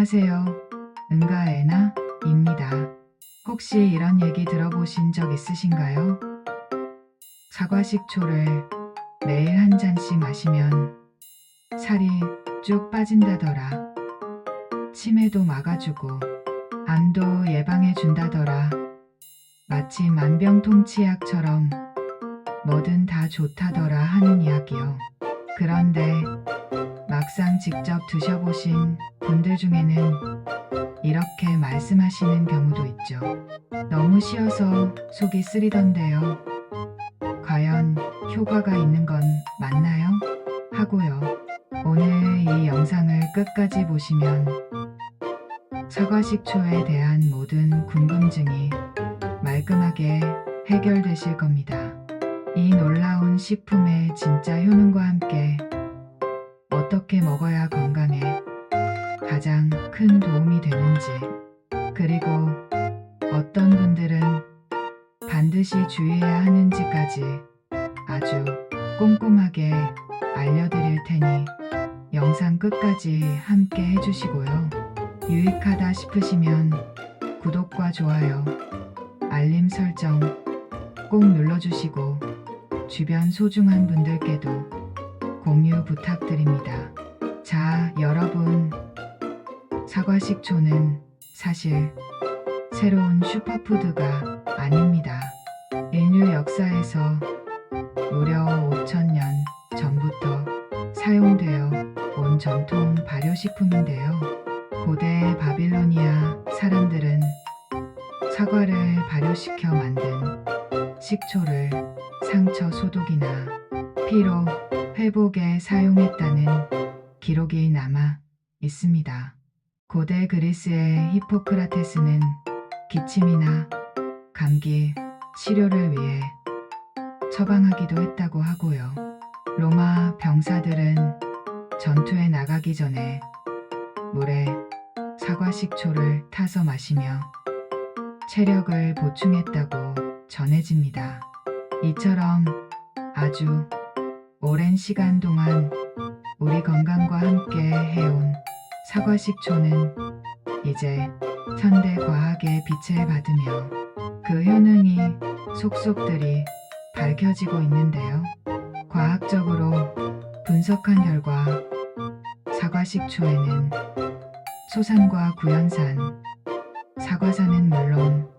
안녕하세요. 은가애나입니다. 혹시 이런 얘기 들어보신 적 있으신가요? 사과식초를 매일 한 잔씩 마시면 살이 쭉 빠진다더라. 치매도 막아주고 암도 예방해준다더라. 마치 만병통치약처럼 뭐든 다 좋다더라 하는 이야기요. 그런데 막상 직접 드셔보신 분들 중에는 이렇게 말씀하시는 경우도 있죠. 너무 쉬어서 속이 쓰리던데요. 과연 효과가 있는 건 맞나요? 하고요. 오늘 이 영상을 끝까지 보시면 사과식초에 대한 모든 궁금증이 말끔하게 해결되실 겁니다. 이 놀라운 식품의 진짜 효능과 함께 어떻게 먹어야 건강에 가장 큰 도움이 되는지, 그리고 어떤 분들은 반드시 주의해야 하는지까지 아주 꼼꼼하게 알려드릴 테니 영상 끝까지 함께 해주시고요. 유익하다 싶으시면 구독과 좋아요, 알림 설정 꼭 눌러주시고 주변 소중한 분들께도 공유 부탁드립니다. 자, 여러분, 사과식초는 사실 새로운 슈퍼푸드가 아닙니다. 인류 역사에서 무려 5,000년 전부터 사용되어 온 전통 발효식품인데요. 고대 바빌로니아 사람들은 사과를 발효시켜 만든 식초를 상처 소독이나 피로 회복에 사용했다는 기록이 남아 있습니다. 고대 그리스의 히포크라테스는 기침이나 감기 치료를 위해 처방하기도 했다고 하고요. 로마 병사들은 전투에 나가기 전에 물에 사과식초를 타서 마시며 체력을 보충했다고 전해집니다. 이처럼 아주 오랜 시간 동안 우리 건강과 함께 해온 사과식초는 이제 현대 과학의 빛을 받으며 그 효능이 속속들이 밝혀지고 있는데요. 과학적으로 분석한 결과 사과식초에는 소산과 구연산, 사과산은 물론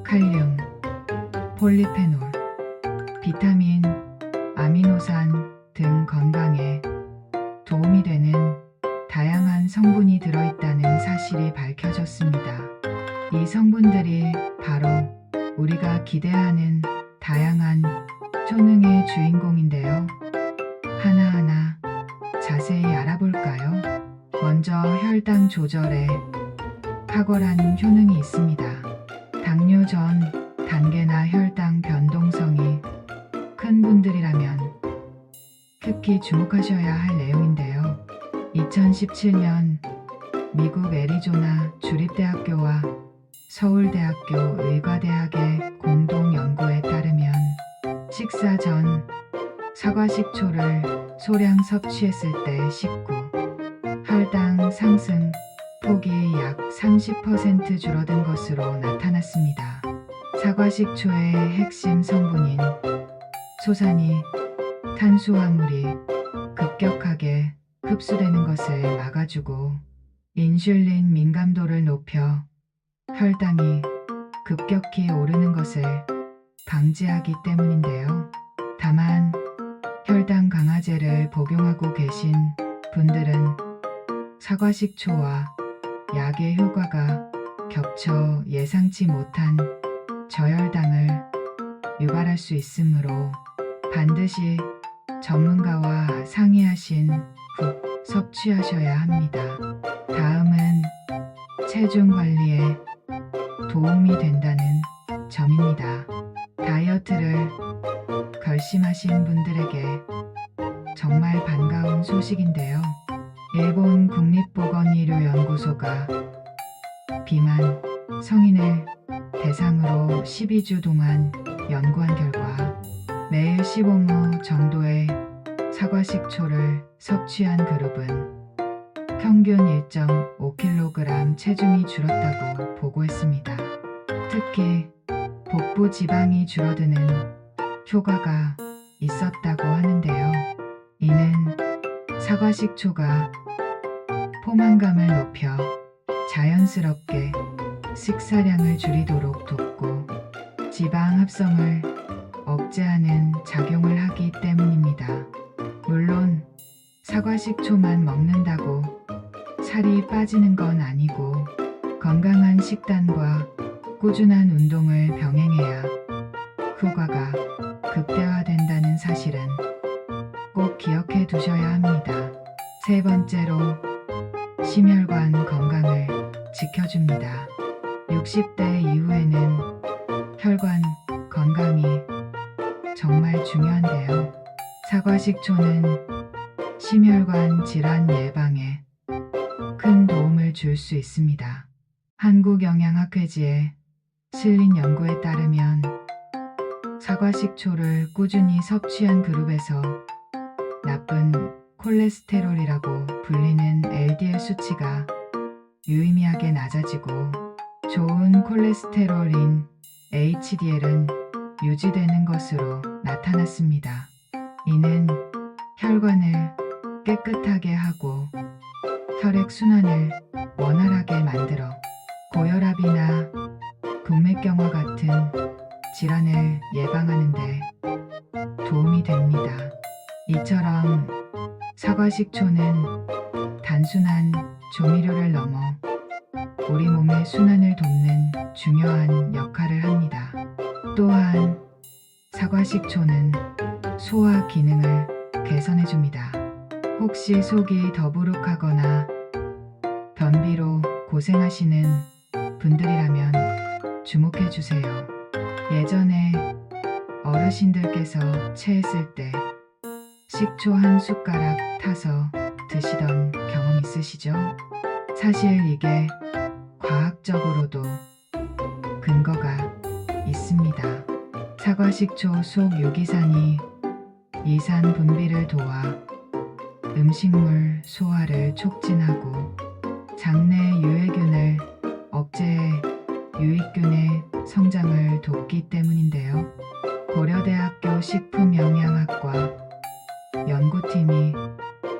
칼륨, 폴리페놀, 비타민, 아미노산 등 건강에 도움이 되는 다양한 성분이 들어있다는 사실이 밝혀졌습니다. 이 성분들이 바로 우리가 기대하는 다양한 효능의 주인공인데요. 하나하나 자세히 알아볼까요? 먼저 혈당 조절에 탁월한 효능이 있습니다. 당뇨 전 단계나 혈당 변동성이 큰 분들이라면 특히 주목하셔야 할 내용인데요. 2017년 미국 애리조나 주립대학교와 서울대학교 의과대학의 공동 연구에 따르면 식사 전 사과식초를 소량 섭취했을 때 식후 혈당 상승 폭이 약 30% 줄어든 것으로 나타났습니다. 사과식초의 핵심 성분인 소산이 탄수화물이 급격하게 흡수되는 것을 막아주고 인슐린 민감도를 높여 혈당이 급격히 오르는 것을 방지하기 때문인데요. 다만 혈당 강화제를 복용하고 계신 분들은 사과식초와 약의 효과가 겹쳐 예상치 못한 저혈당을 유발할 수 있으므로 반드시 전문가와 상의하신 후 섭취하셔야 합니다. 다음은 체중 관리에 도움이 된다는 점입니다. 다이어트를 결심하신 분들에게 정말 반가운 소식인데요. 일본 국립보건의료연구소가 비만 성인을 대상으로 12주 동안 연구한 결과 매일 15모 정도의 사과식초를 섭취한 그룹은 평균 1.5kg 체중이 줄었다고 보고했습니다. 특히 복부 지방이 줄어드는 효과가 있었다고 하는데요. 이는 사과식초가 포만감을 높여 자연스럽게 식사량을 줄이도록 돕고 지방 합성을 억제하는 작용을 하기 때문입니다. 물론 사과식초만 먹는다고 살이 빠지는 건 아니고 건강한 식단과 꾸준한 운동을 병행해야 효과가 극대화된다는 사실은 꼭 기억해 두셔야 합니다. 세 번째로 심혈관 건강을 지켜줍니다. 60대 이후에는 혈관 건강이 정말 중요한데요. 사과식초는 심혈관 질환 예방에 큰 도움을 줄 수 있습니다. 한국영양학회지에 실린 연구에 따르면 사과식초를 꾸준히 섭취한 그룹에서 나쁜 콜레스테롤이라고 불리는 LDL 수치가 유의미하게 낮아지고 좋은 콜레스테롤인 HDL은 유지되는 것으로 나타났습니다. 이는 혈관을 깨끗하게 하고 혈액순환을 원활하게 만들어 고혈압이나 동맥경화 같은 질환을 예방하는 데 도움이 됩니다. 이처럼 사과식초는 단순한 조미료를 넘어 우리 몸의 순환을 돕는 중요한 역할을 합니다. 또한 사과식초는 소화 기능을 개선해줍니다. 혹시 속이 더부룩하거나 변비로 고생하시는 분들이라면 주목해주세요. 예전에 어르신들께서 체했을 때 식초 한 숟가락 타서 드시던 경험 있으시죠? 사실 이게 과학적으로도 근거가 있습니다. 사과식초 속 유기산이 이산 분비를 도와 음식물 소화를 촉진하고 장내 유해균을 억제해 유익균의 성장을 돕기 때문인데요. 고려대학교 식품영양학과 연구팀이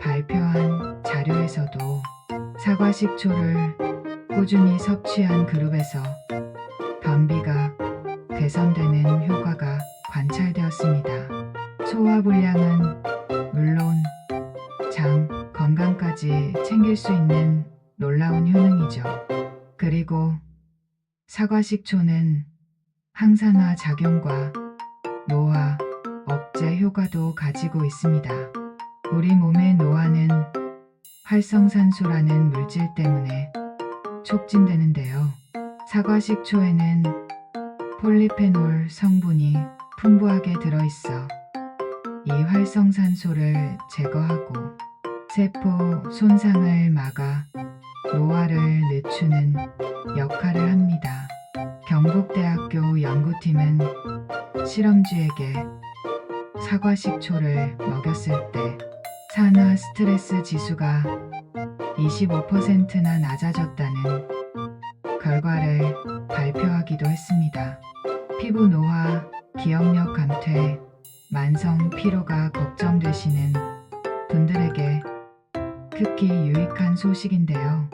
발표한 자료에서도 사과식초를 꾸준히 섭취한 그룹에서 변비가 개선되는 효과가 관찰되었습니다. 소화불량은 물론 장 건강까지 챙길 수 있는 놀라운 효능이죠. 그리고 사과식초는 항산화 작용과 노화 억제 효과도 가지고 있습니다. 우리 몸의 노화는 활성산소라는 물질 때문에 촉진되는데요. 사과식초에는 폴리페놀 성분이 풍부하게 들어있어 이 활성산소를 제거하고 세포 손상을 막아 노화를 늦추는 역할을 합니다. 경북대학교 연구팀은 실험쥐에게 사과식초를 먹였을 때 산화 스트레스 지수가 25%나 낮아졌다는 결과를 발표하기도 했습니다. 피부 노화, 기억력 감퇴, 만성 피로가 걱정되시는 분들에게 특히 유익한 소식인데요.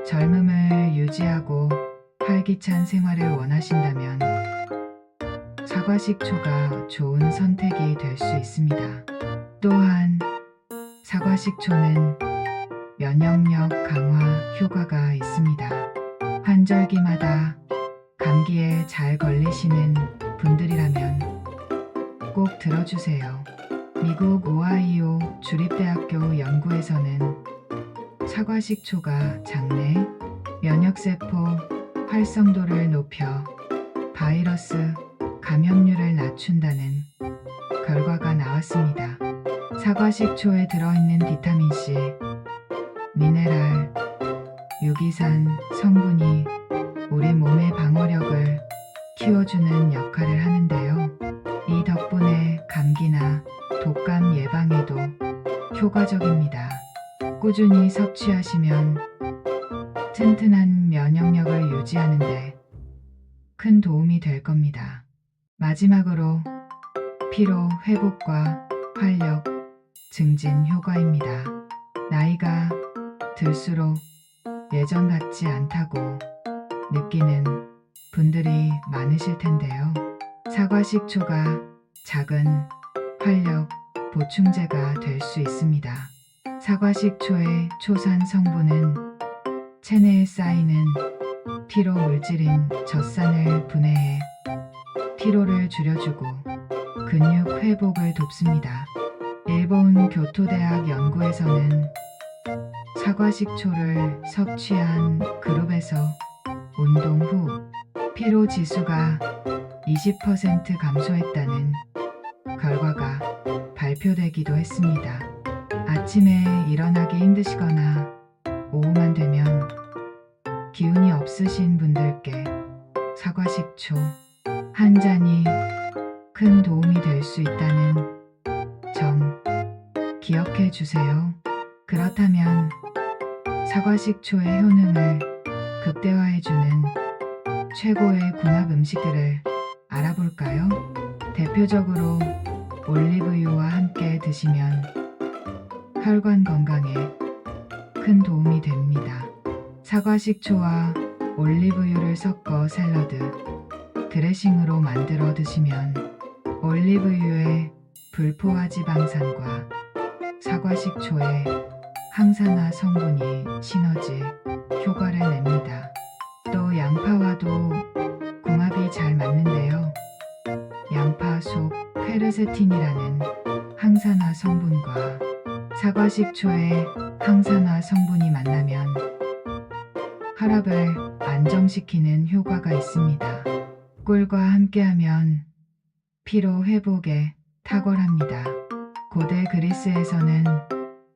젊음을 유지하고 활기찬 생활을 원하신다면 사과식초가 좋은 선택이 될 수 있습니다. 또한 사과식초는 면역력 강화 효과가 있습니다. 환절기마다 감기에 잘 걸리시는 분들이라면 꼭 들어주세요. 미국 오하이오 주립대학교 연구에서는 사과식초가 장내 면역세포 활성도를 높여 바이러스 감염률을 낮춘다는 결과가 나왔습니다. 사과식초에 들어있는 비타민C, 미네랄, 유기산 성분이 우리 몸의 방어력을 키워주는 역할을 하는데요. 이 덕분에 감기나 독감 예방에도 효과적입니다. 꾸준히 섭취하시면 튼튼한 면역력을 유지하는데 큰 도움이 될 겁니다. 마지막으로 피로 회복과 활력 증진 효과입니다. 나이가 들수록 예전 같지 않다고 느끼는 분들이 많으실 텐데요. 사과식초가 작은 활력 보충제가 될 수 있습니다. 사과식초의 초산 성분은 체내에 쌓이는 피로 물질인 젖산을 분해해 피로를 줄여주고 근육 회복을 돕습니다. 일본 교토대학 연구에서는 사과식초를 섭취한 그룹에서 운동 후 피로 지수가 20% 감소했다는 결과가 발표되기도 했습니다. 아침에 일어나기 힘드시거나 오후만 되면 기운이 없으신 분들께 사과식초 한 잔이 큰 도움이 될 수 있다는 점 기억해 주세요. 그렇다면 사과식초의 효능을 극대화해주는 최고의 궁합 음식들을 알아볼까요? 대표적으로 올리브유와 함께 드시면 혈관 건강에 큰 도움이 됩니다. 사과식초와 올리브유를 섞어 샐러드, 드레싱으로 만들어 드시면 올리브유의 불포화 지방산과 사과식초의 항산화 성분이 시너지 효과를 냅니다. 또 양파와도 궁합이 잘 맞는데요. 양파 속 페르세틴이라는 항산화 성분과 사과식초의 항산화 성분이 만나면 혈압을 안정시키는 효과가 있습니다. 꿀과 함께하면 피로 회복에 탁월합니다. 고대 그리스에서는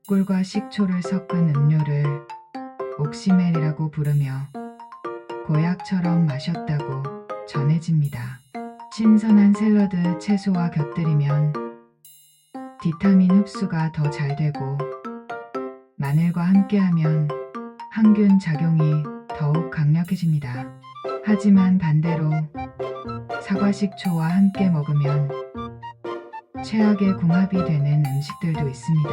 꿀과 식초를 섞은 음료를 옥시멜이라고 부르며 보약처럼 마셨다고 전해집니다. 신선한 샐러드 채소와 곁들이면 비타민 흡수가 더 잘 되고 마늘과 함께하면 항균 작용이 더욱 강력해집니다. 하지만 반대로 사과식초와 함께 먹으면 최악의 궁합이 되는 음식들도 있습니다.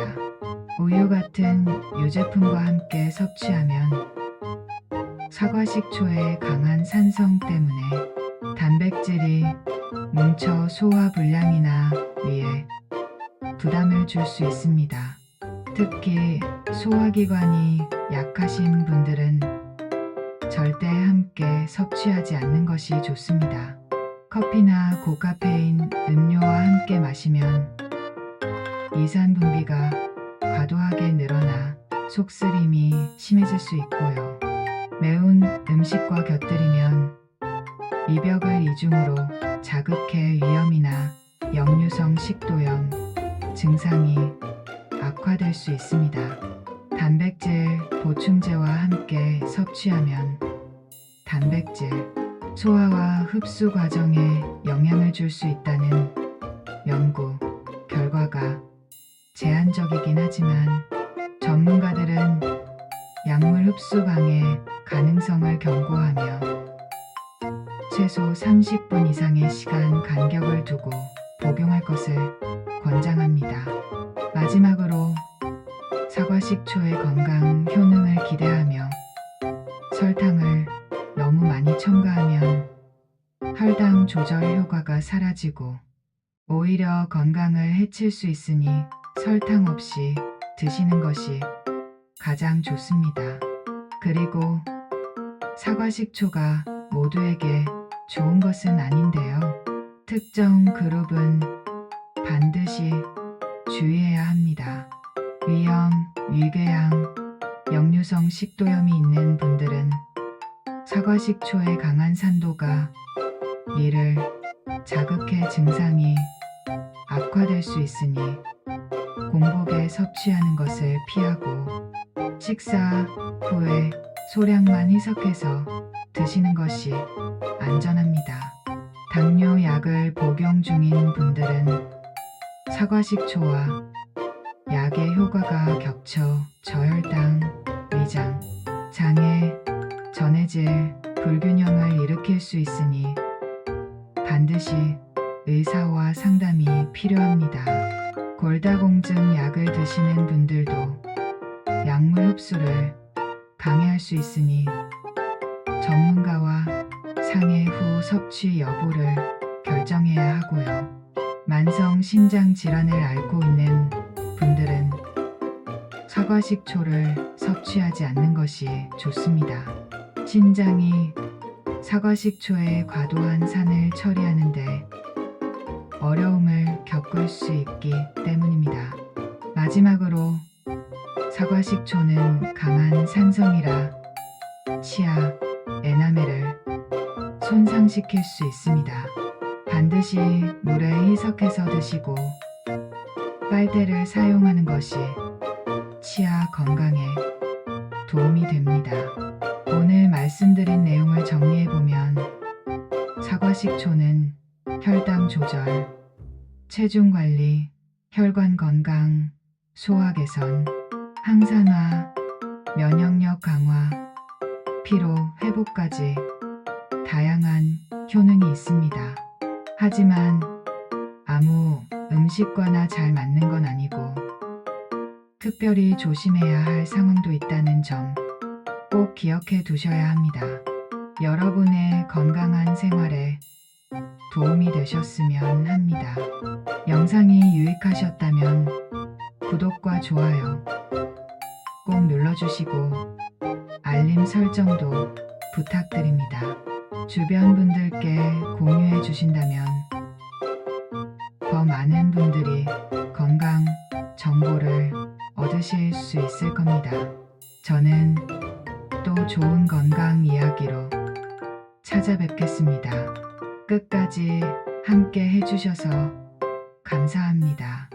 우유 같은 유제품과 함께 섭취하면 사과식초의 강한 산성 때문에 단백질이 뭉쳐 소화 불량이나 위에 부담을 줄 수 있습니다. 특히 소화기관이 약하신 분들은 절대 함께 섭취하지 않는 것이 좋습니다. 커피나 고카페인 음료와 함께 마시면 이산 분비가 과도하게 늘어나 속쓰림이 심해질 수 있고요. 매운 음식과 곁들이면 미벽을 이중으로 자극해 위염이나 역류성 식도염 증상이 악화될 수 있습니다. 단백질 보충제와 함께 섭취하면 단백질 소화와 흡수 과정에 영향을 줄 수 있다는 연구 결과가 제한적이긴 하지만 전문가들은 약물 흡수 방해 가능성을 경고하며 최소 30분 이상의 시간 간격을 두고 복용할 것을 권장합니다. 마지막으로 사과식초의 건강 효능을 기대하며 설탕을 너무 많이 첨가하면 혈당 조절 효과가 사라지고 오히려 건강을 해칠 수 있으니 설탕 없이 드시는 것이 가장 좋습니다. 그리고 사과식초가 모두에게 좋은 것은 아닌데요. 특정 그룹은 반드시 주의해야 합니다. 위염, 위궤양, 역류성 식도염이 있는 분들은 사과식초의 강한 산도가 이를 자극해 증상이 악화될 수 있으니 공복에 섭취하는 것을 피하고 식사 후에 소량만 희석해서 드시는 것이 안전합니다. 당뇨 약을 복용 중인 분들은 사과식초와 약의 효과가 겹쳐 저혈당, 위장, 장애, 전해질, 불균형을 일으킬 수 있으니 반드시 의사와 상담이 필요합니다. 골다공증 약을 드시는 분들도 약물 흡수를 방해할 수 있으니 전문가와 상해 후 섭취 여부를 결정해야 하고요. 만성 신장 질환을 앓고 있는 분들은 사과식초를 섭취하지 않는 것이 좋습니다. 신장이 사과식초의 과도한 산을 처리하는데 어려움을 겪을 수 있기 때문입니다. 마지막으로 사과식초는 강한 산성이라 치아, 에나멜을 손상시킬 수 있습니다. 반드시 물에 희석해서 드시고 빨대를 사용하는 것이 치아 건강에 도움이 됩니다. 오늘 말씀드린 내용을 정리해보면 사과식초는 혈당 조절, 체중 관리, 혈관 건강, 소화 개선, 항산화, 면역력 강화, 피로 회복까지 다양한 효능이 있습니다. 하지만 아무 음식과나 잘 맞는 건 아니고 특별히 조심해야 할 상황도 있다는 점 꼭 기억해 두셔야 합니다. 여러분의 건강한 생활에 도움이 되셨으면 합니다. 영상이 유익하셨다면 구독과 좋아요 꼭 눌러주시고 알림 설정도 부탁드립니다. 주변 분들께 공유해 주신다면 더 많은 분들이 건강 정보를 얻으실 수 있을 겁니다. 저는 또 좋은 건강 이야기로 찾아뵙겠습니다. 끝까지 함께 해주셔서 감사합니다.